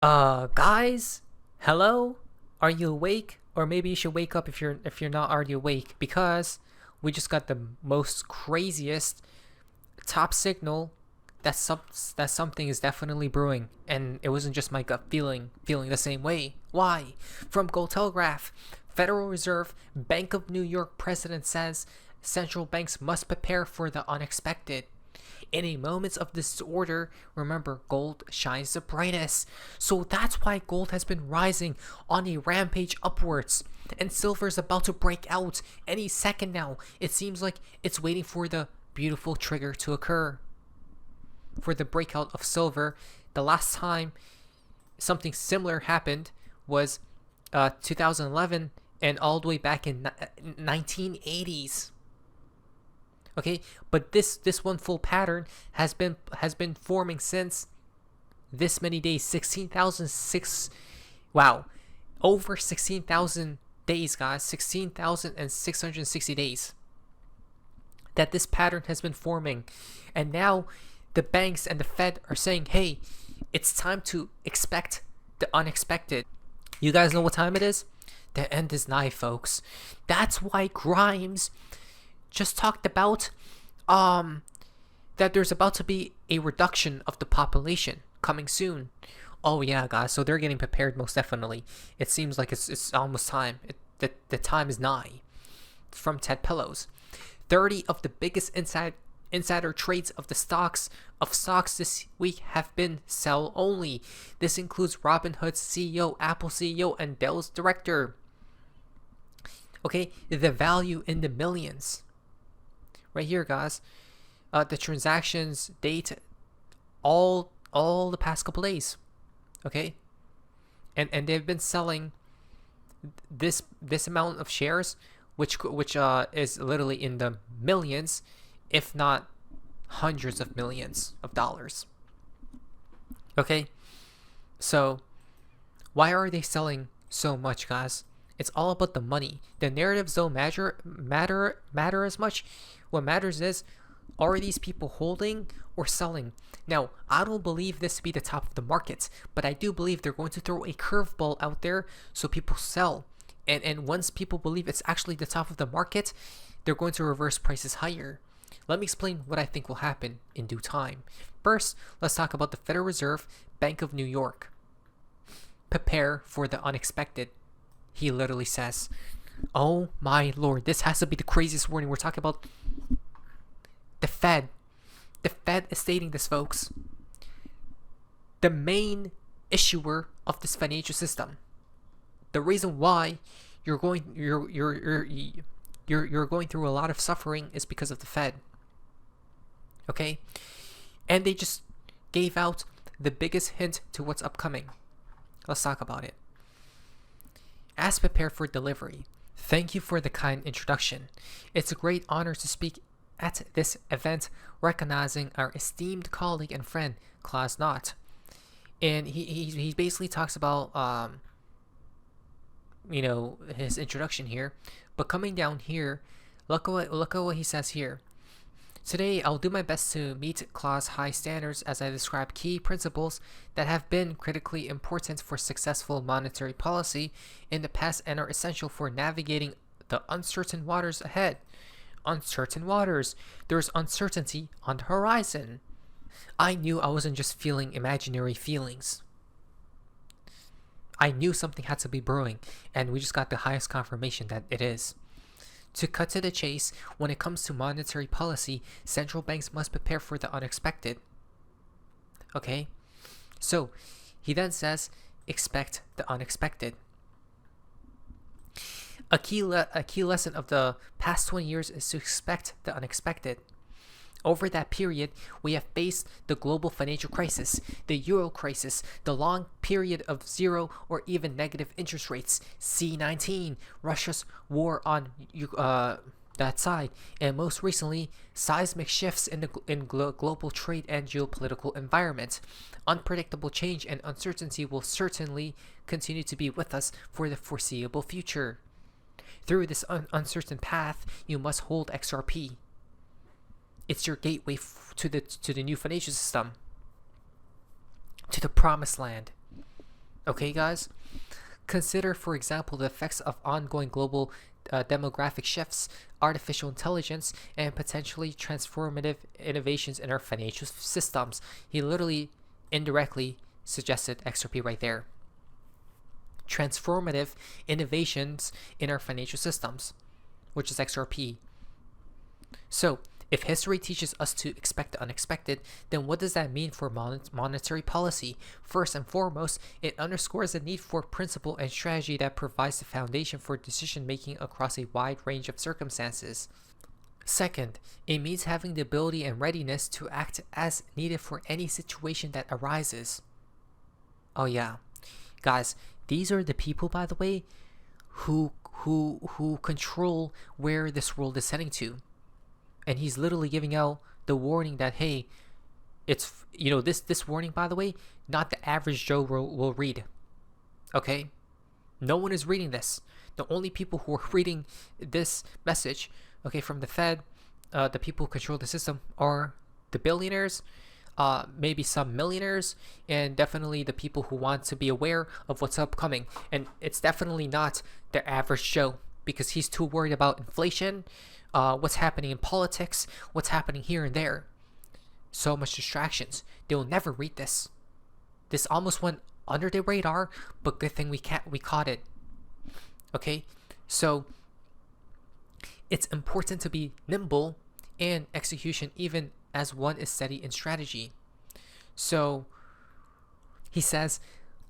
Guys, hello? Are you awake? Or maybe you should wake up if you're not already awake, because we just got the most craziest top signal that something is definitely brewing, and it wasn't just my gut feeling the same way. Why? From Gold Telegraph, Federal Reserve, Bank of New York president says central banks must prepare for the unexpected. In a moment of disorder, remember, gold shines the brightest. So that's why gold has been rising on a rampage upwards. And silver is about to break out any second now. It seems like it's waiting for the beautiful trigger to occur. For the breakout of silver, the last time something similar happened was 2011 and all the way back in 1980s. Okay, but this one full pattern has been forming since this many days. 16,006. Wow, over 16,000 days, guys. 16,660 days that this pattern has been forming, and now the banks and the Fed are saying, "Hey, it's time to expect the unexpected." You guys know what time it is? The end is nigh, folks. That's why Grimes just talked about that there's about to be a reduction of the population coming soon. Oh yeah, guys, so they're getting prepared most definitely. It seems like it's almost time. The time is nigh. From Ted Pillows, 30 of the biggest insider trades of stocks this week have been sell only. This includes Robinhood's CEO, Apple CEO, and Dell's director. Okay, the value in the millions. Right here, guys, the transactions date all the past couple days. Okay, and they've been selling this amount of shares, which is literally in the millions, if not hundreds of millions of dollars. Okay, so why are they selling so much, guys? It's all about the money. The narratives don't matter as much. What matters is, are these people holding or selling? Now, I don't believe this to be the top of the market, but I do believe they're going to throw a curveball out there so people sell. And once people believe it's actually the top of the market, they're going to reverse prices higher. Let me explain what I think will happen in due time. First, let's talk about the Federal Reserve, Bank of New York. Prepare for the unexpected, he literally says. Oh my lord, this has to be the craziest warning. We're talking about the Fed. The Fed is stating this, folks. The main issuer of this financial system. The reason why you're going through a lot of suffering is because of the Fed. Okay? And they just gave out the biggest hint to what's upcoming. Let's talk about it. As prepared for delivery. Thank you for the kind introduction. It's a great honor to speak at this event, recognizing our esteemed colleague and friend, Klaus Knott. And he basically talks about his introduction here. But coming down here, look at what he says here. Today, I'll do my best to meet Klaus' high standards as I describe key principles that have been critically important for successful monetary policy in the past and are essential for navigating the uncertain waters ahead. Uncertain waters. There's uncertainty on the horizon. I knew I wasn't just feeling imaginary feelings. I knew something had to be brewing, and we just got the highest confirmation that it is. To cut to the chase, when it comes to monetary policy, central banks must prepare for the unexpected. Okay? So, he then says, expect the unexpected. A key lesson of the past 20 years is to expect the unexpected. Over that period, we have faced the global financial crisis, the euro crisis, the long period of zero or even negative interest rates, C-19, Russia's war on that side, and most recently, seismic shifts in global trade and geopolitical environment. Unpredictable change and uncertainty will certainly continue to be with us for the foreseeable future. Through this uncertain path, you must hold XRP. It's your gateway to the new financial system, to the promised land. Okay, guys? Consider, for example, the effects of ongoing global demographic shifts, artificial intelligence, and potentially transformative innovations in our financial systems. He literally indirectly suggested XRP right there. Transformative innovations in our financial systems, which is XRP. So, if history teaches us to expect the unexpected, then what does that mean for monetary policy? First and foremost, it underscores the need for principle and strategy that provides the foundation for decision making across a wide range of circumstances. Second, it means having the ability and readiness to act as needed for any situation that arises. Oh yeah, guys, these are the people, by the way, who control where this world is heading to. And he's literally giving out the warning that, hey, it's, this warning, by the way, not the average Joe will read. Okay? No one is reading this. The only people who are reading this message, okay, from the Fed, the people who control the system, are the billionaires, maybe some millionaires, and definitely the people who want to be aware of what's upcoming. And it's definitely not the average Joe, because he's too worried about inflation, what's happening in politics, what's happening here and there. So much distractions. They will never read this. This almost went under the radar, but good thing we caught it. Okay, so it's important to be nimble in execution, even as one is steady in strategy. So he says,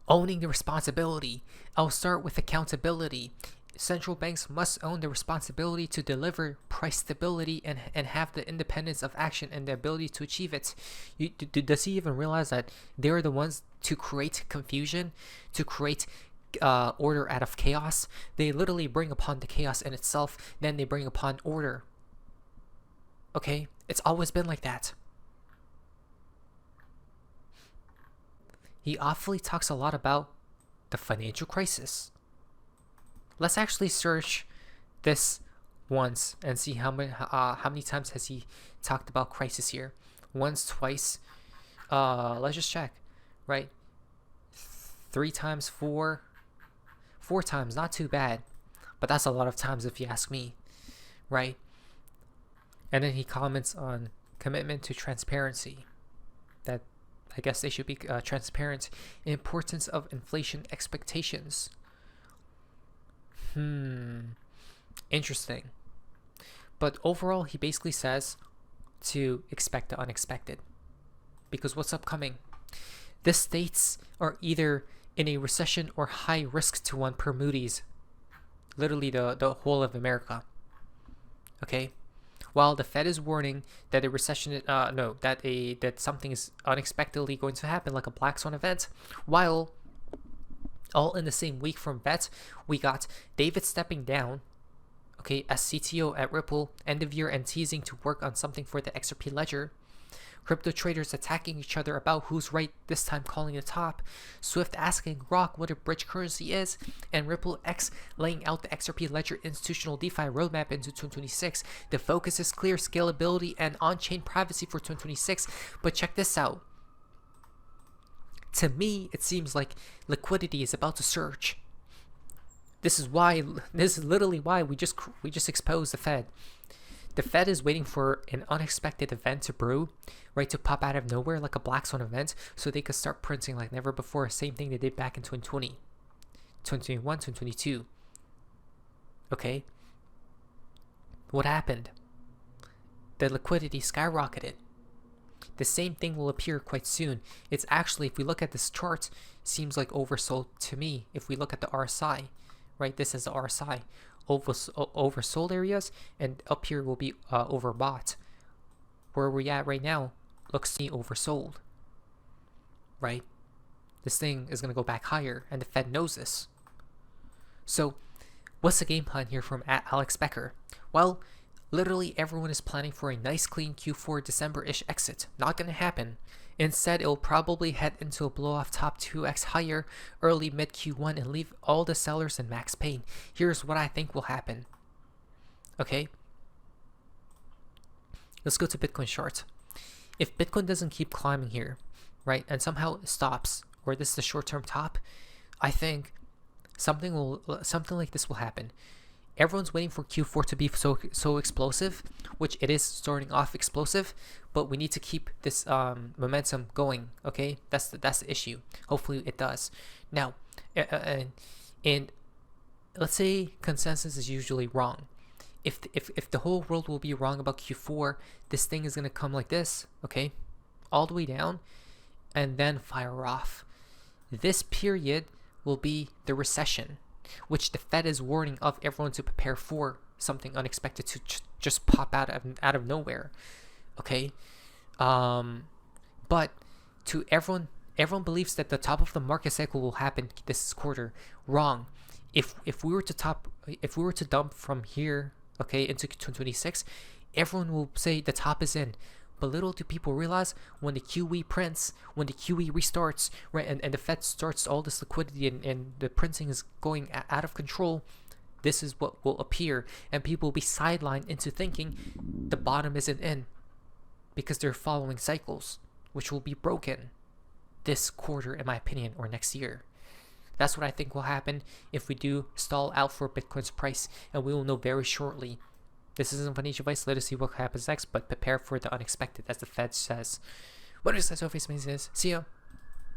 owning the responsibility. I'll start with accountability. Central banks must own the responsibility to deliver price stability and have the independence of action and the ability to achieve it. Does he even realize that they're the ones to create confusion, to create order out of chaos? They literally bring upon the chaos in itself, then they bring upon order. Okay? It's always been like that. He awfully talks a lot about the financial crisis. Let's actually search this once and see how many times has he talked about crisis here. Once, twice. Let's just check. Right? 3 times, 4 times. Not too bad, but that's a lot of times if you ask me. Right? And then he comments on commitment to transparency. That I guess they should be transparent. Importance of inflation expectations. Interesting. But overall, he basically says to expect the unexpected. Because what's upcoming? The states are either in a recession or high risk to one per Moody's. Literally the whole of America. Okay? While the Fed is warning that a recession, that something is unexpectedly going to happen, like a black swan event, while all in the same week from Bet, we got David stepping down, okay, as CTO at Ripple, end of year, and teasing to work on something for the XRP ledger. Crypto traders attacking each other about who's right this time, calling the top. Swift asking Rock what a bridge currency is, and Ripple X laying out the XRP ledger institutional DeFi roadmap into 2026. The focus is clear: scalability and on-chain privacy for 2026. But check this out. To me, it seems like liquidity is about to surge. This is literally why we just exposed the Fed. The Fed is waiting for an unexpected event to brew, right, to pop out of nowhere like a black swan event, so they could start printing like never before. Same thing they did back in 2020, 2021, 2022. Okay? What happened? The liquidity skyrocketed. The same thing will appear quite soon. It's actually, if we look at this chart, seems like oversold to me. If we look at the RSI, right? This is the RSI. Oversold areas, and up here will be overbought. Where we're at right now looks to me oversold, right? This thing is going to go back higher, and the Fed knows this. So what's the game plan here from Alex Becker? Well, literally everyone is planning for a nice clean Q4 December-ish exit. Not going to happen. Instead, it'll probably head into a blow-off top 2x higher early mid Q1 and leave all the sellers in max pain. Here's what I think will happen. Okay? Let's go to Bitcoin chart. If Bitcoin doesn't keep climbing here, right, and somehow stops, or this is the short-term top, I think something like this will happen. Everyone's waiting for Q4 to be so explosive, which it is starting off explosive, but we need to keep this momentum going. Okay, that's the issue. Hopefully it does. Now, and let's say consensus is usually wrong. If the whole world will be wrong about Q4, this thing is gonna come like this, okay, all the way down, and then fire off. This period will be the recession, which the Fed is warning of everyone to prepare for something unexpected to just pop out of nowhere. Okay, but to everyone believes that the top of the market cycle will happen this quarter. Wrong. If we were to dump from here, okay, into 2026, everyone will say the top is in. But little do people realize, when the QE prints, when the QE restarts, right, and the Fed starts all this liquidity and the printing is going out of control, this is what will appear, and people will be sidelined into thinking the bottom isn't in, because they're following cycles, which will be broken this quarter, in my opinion, or next year. That's what I think will happen if we do stall out for Bitcoin's price, and we will know very shortly. This isn't financial advice. Let us see what happens next, but prepare for the unexpected, as the Fed says. What is that? So, face, see ya.